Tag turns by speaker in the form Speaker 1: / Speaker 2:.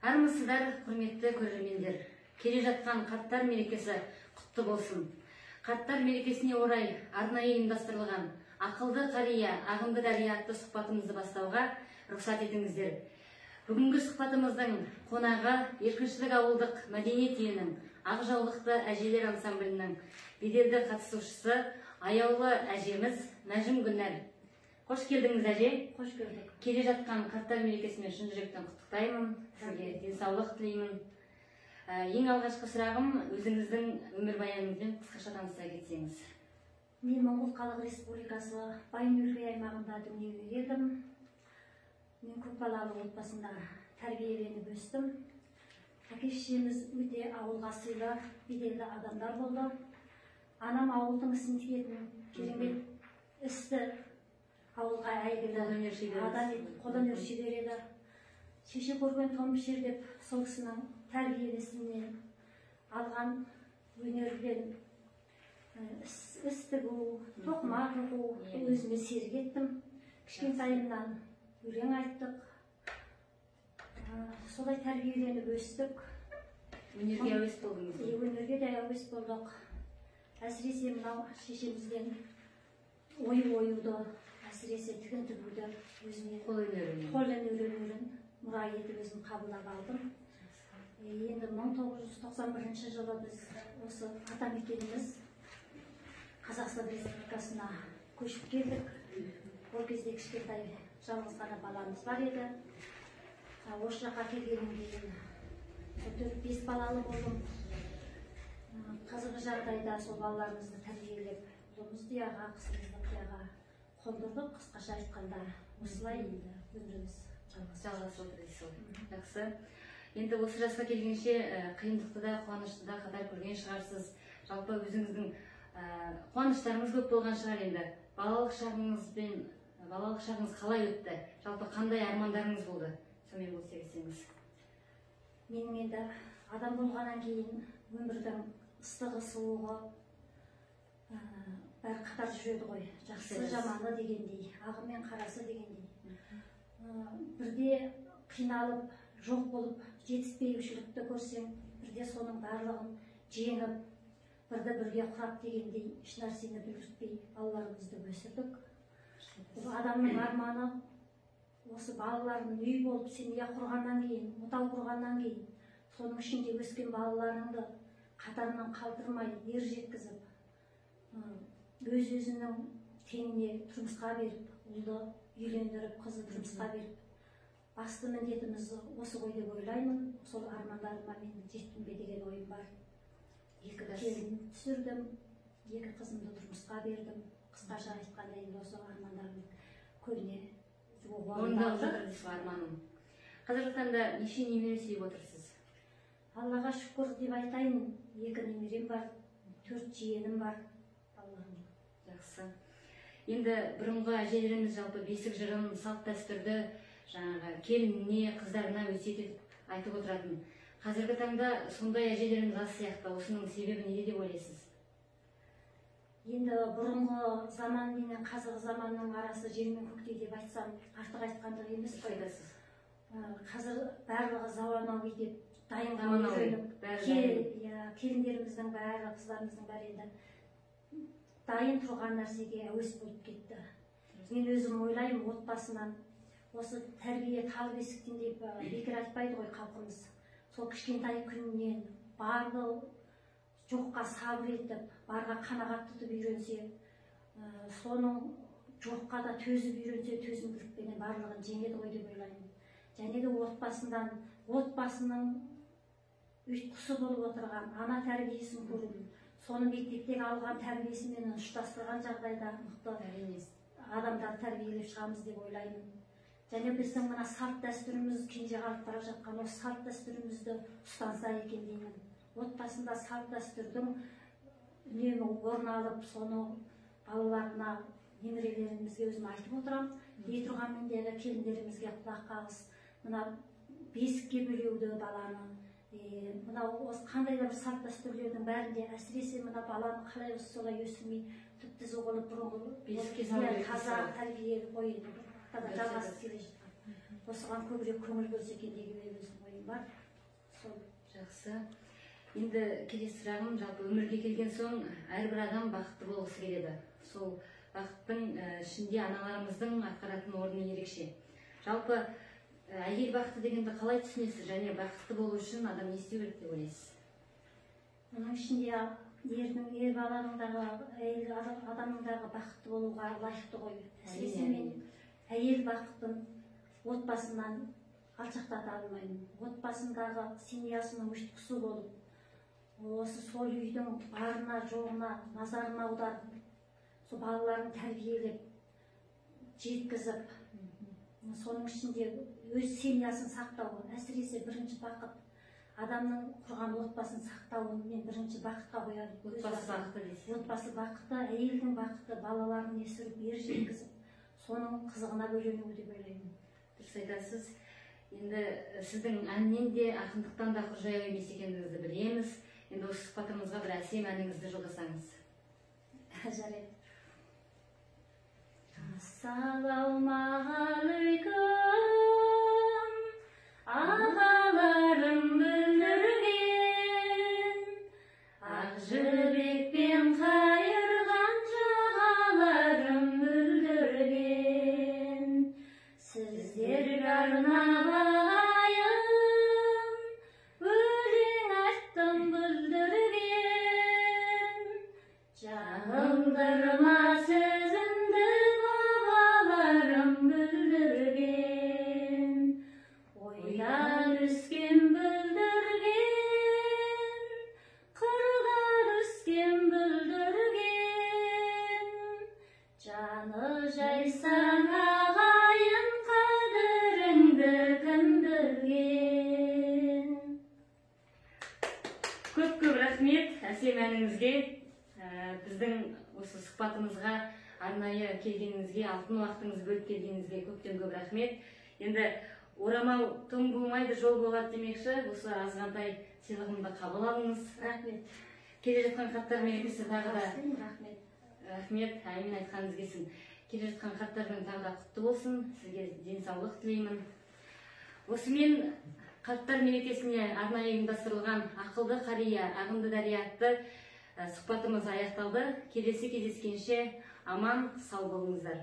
Speaker 1: Армысыздар, құрметті көрермендер. Келе жатқан қарттар мерекесі құтты болсын. Қарттар мерекесіне орай арнайы ұйымдастырылған ақылды қария, ағынды дария атты сұхбатымызды бастауға рұқсат етіңіздер. Бүгінгі сұхбатымыздың қонағы Еркіншілік ауылдық мәдениет үйінің Ақжаулықты әжелер ансамблінің беделді қатысушысы аяулы әжеміз Нәжім Гүлнәр. Қош келдіңіз, әже.
Speaker 2: Қош көрдік.
Speaker 1: Келе жатқан қарттар мерекесімен шын жүректен құттықтаймын. Сізге денсаулық тілеймін. Ең алғашқы сұрағым, өзіңіздің өмірбаяныңызбен қысқаша таныса кетсеңіз.
Speaker 2: Мен Моңғол Халық Республикасы Байын-Өлгей аймағында дүниеге келдім. Мен көпбалалы отбасында тәрбиеленіп өстім. Әке-шешеміз өте ауылға сыйлы, беделді адамдар болды. Анам ауылдың ісін тігетін, керемет істі ауылға әйгілі қолөнер шебер еді. Шеше көрген том пішер деп сол кісінің тәрбиесінен алған өнерден іс тігу, тоқыма тоқу өзіме серік еттім. Кішкентайымнан өлең айттық. Солай тәрбиеленіп өстік.
Speaker 1: Өнерге әуес болдыңыз?
Speaker 2: Өнерге де әуес болдық. Әсіресе мынау шешемізден ою-оюды, әсіресе тігін тігуді өзіне қол өнерін мұра етіп өзім қабылдап алдым. Енді 1991 жылы біз осы атамекеніміз Қазақстан Республикасына көшіп келдік. Ол кезде кішкентай жалғыз ғана баламыз бар еді. Осы жаққа келгеннен кейін 4-5 балалы болдым. Қазіргі жағдайда сол балаларымызды тәрбиелеп, ұлымызды дияға, қызымызды дияға қондырдық. Қысқаша айтқанда осылай өміріміз
Speaker 1: жалғасып отыр. Жақсы. Енді осы жасқа келгенше қиындықты да, қуанышты да қатар көрген шығарсыз. Жалпы өзіңіздің қуаныштарыңыз көп болған шығар енді. Балалық шағыңыз қалай өтті? Жалпы қандай армандарыңыз болды? Сонымен бөлісе кетсеңіз.
Speaker 2: Менің енді адам болғаннан кейін өмірдің ыстығы, суығы бәрі қатар жүреді ғой. Жақсы, жаманы дегендей, ағы мен қарасы дегендей. Бірде қиналып, жоқ болып, жетіспеушілікті көрсең, бірде соның барлығын жеңіп, бірді бірге құрап дегендей, еш нәрсені білдіртпей балаларымызды өсірдік. Адамның арманы осы балалардың үй болып, семья құрғаннан кейін, отау құрғаннан кейін, соның ішінде өскен балаларыңды қатарынан қалдырмай, ер жеткізіп, өз-өзінің теңіне тұрмысқа беріп, ұлды үйлендіріп, қызы тұрмысқа беріп, басты міндетіміз осы ғой деп ойлаймын. Сол армандарыма мен жеттім бе деген ойым бар. 2 келін түсірдім, 2 қызымды тұрмысқа бердім. Қысқаша айтқанда енді осы армандарым көбіне
Speaker 1: орындалып жатыр дейсіз арманым. Қазіргі таңда неше немере сүйіп отырсыз?
Speaker 2: Аллаға шүкір деп айтайын, 2 немерем бар, 4 жиенім бар.
Speaker 1: Жақсы. Енді бұрынғы әжелеріміз жалпы бесік жырын, салт дәстүрді жаңағы келініне, қыздарына өсиет етіп айтып отыратын. Қазіргі таңда сондай әжелеріміз аз сияқты. Осының себебі неде деп ойлайсыз?
Speaker 2: Енді бұрынғы заман менен қазіргі заманның арасы жер мен көктей деп айтсам, артық айтқандық емес қой. Қазір барлығы заманауи деп дайынға үйреніп, келіндеріміздің бәрі, қыздарымыздың бәрі енді дайын тұрған нәрсеге әуес болып кетті. Мен өзім ойлаймын, отбасынан осы тәрбие тал бесіктен деп бекер айтпайды ғой халқымыз. Сол кішкентай күнінен барлық жоққа сабыр етіп, барға қанағат тұтып үйренсе, соның жоққа да төзіп үйренсе, төзімділікпенен барлығын жеңеді ғой деп ойлаймын. Және де отбасының ұйытқысы болып отырған ана тәрбиесін көріп, соны мектептегі алған тәрбиесімен ұштастырған жағдайда мықты адамдар тәрбиелеп шығамыз деп ойлаймын. Және біздің мына салт дәстүріміз кенже қалып бара жатқан осы салт дәстүрімізді ұстанса екен деймін. Отбасында салт дәстүрдің үнемі орын алып, соны балаларына, немерелерімізге өзім айтып отырам. Дей тұрғанмендегі келіндерімізге құлақ қағыс, мына бесікке бөлеуді баланы, мынау қандай да бір салт дәстүрлердің бәрінде әсіресе мына баланы қалай солай өсірмей түп-түзу қылып бұрынғы таза тәрбиелі қойып жалғасып келе жатқан. Осыған көбірек көңіл бөлсе екен деген өзім ойым бар. бар. Сол.
Speaker 1: Жақсы. Енді келесі сұрағым, жалпы өмірге келген соң әрбір адам бақытты болғысы келеді. Сол бақыттың ішінде аналарымыздың атқаратын орны ерекше. Жалпы әйел бақыты дегенді қалай түсінесіз, және бақытты болу үшін адам не істеу керек деп ойлайсыз?
Speaker 2: Оның ішінде ер баланың дағы, әйел адамның дағы бақытты болуға лайықты ғой. Әсіресе мен әйел бақытын отбасынан алшақтата алмаймын. Отбасындағы семьясының ұйытқысы болып, осы сол үйдің барына жоғына назарын аударып, сол балаларын тәрбиелеп, жеткізіп, соның ішінде өз семьясын сақтау, әсіресе бірінші бақыт адамның құрған отбасын сақтауын мен бірінші бақытқа қоямын.
Speaker 1: Отбасы бақыты дейсіз.
Speaker 2: Отбасы бақыты, әйелдің бақыты, балаларын өсіріп, ер жеткізіп, соның қызығына бөлену деп ойлаймын.
Speaker 1: Дұрыс айтасыз. Енді сіздің әннен де, ақындықтан да құр жаяу емес екендігіңізді білеміз. Енді осы сұхбатымызға бір әсем әніңізді жолдасаңыз.
Speaker 2: Жарайды. Ассалаумағалейкум, ағаларым бүлдірген, ақ жібекпен қайырған жағаларым бүлдірген, сіздерге арнағайын өлең айттым бүлдірген, жағылдырма сөзімді бабаларым бүлдірген, ойдан өскен бүлдірген, қырдан өскен бүлдірген, жаны жайсаң ағайын қадіріңді кім білген.
Speaker 1: Көп рахмет әсем әніңізге. Біздің осы сұхбатымызға арнайы келгеніңізге, алтын уақытыңызды бөліп келгеніңізге көптен көп рахмет. Енді орамал тоң болмайды, жол болады демекші, осы азғантай сыйлығымды қабыл алыңыз.
Speaker 2: Рахмет.
Speaker 1: Келе жатқан хаттар мерекесі тағы да
Speaker 2: Рахмет.
Speaker 1: рахмет, әмин айтқаныңыз келсін. Келе жатқан хаттардың тағы да құтты болсын, сізге денсаулық тілеймін. Осымен қарттар мерекесіне арнайы ұйымдастырылған ақылды қария, ағынды дария атты сұхбатымыз аяқталды. Келесі кездескенше аман, сау болыңыздар.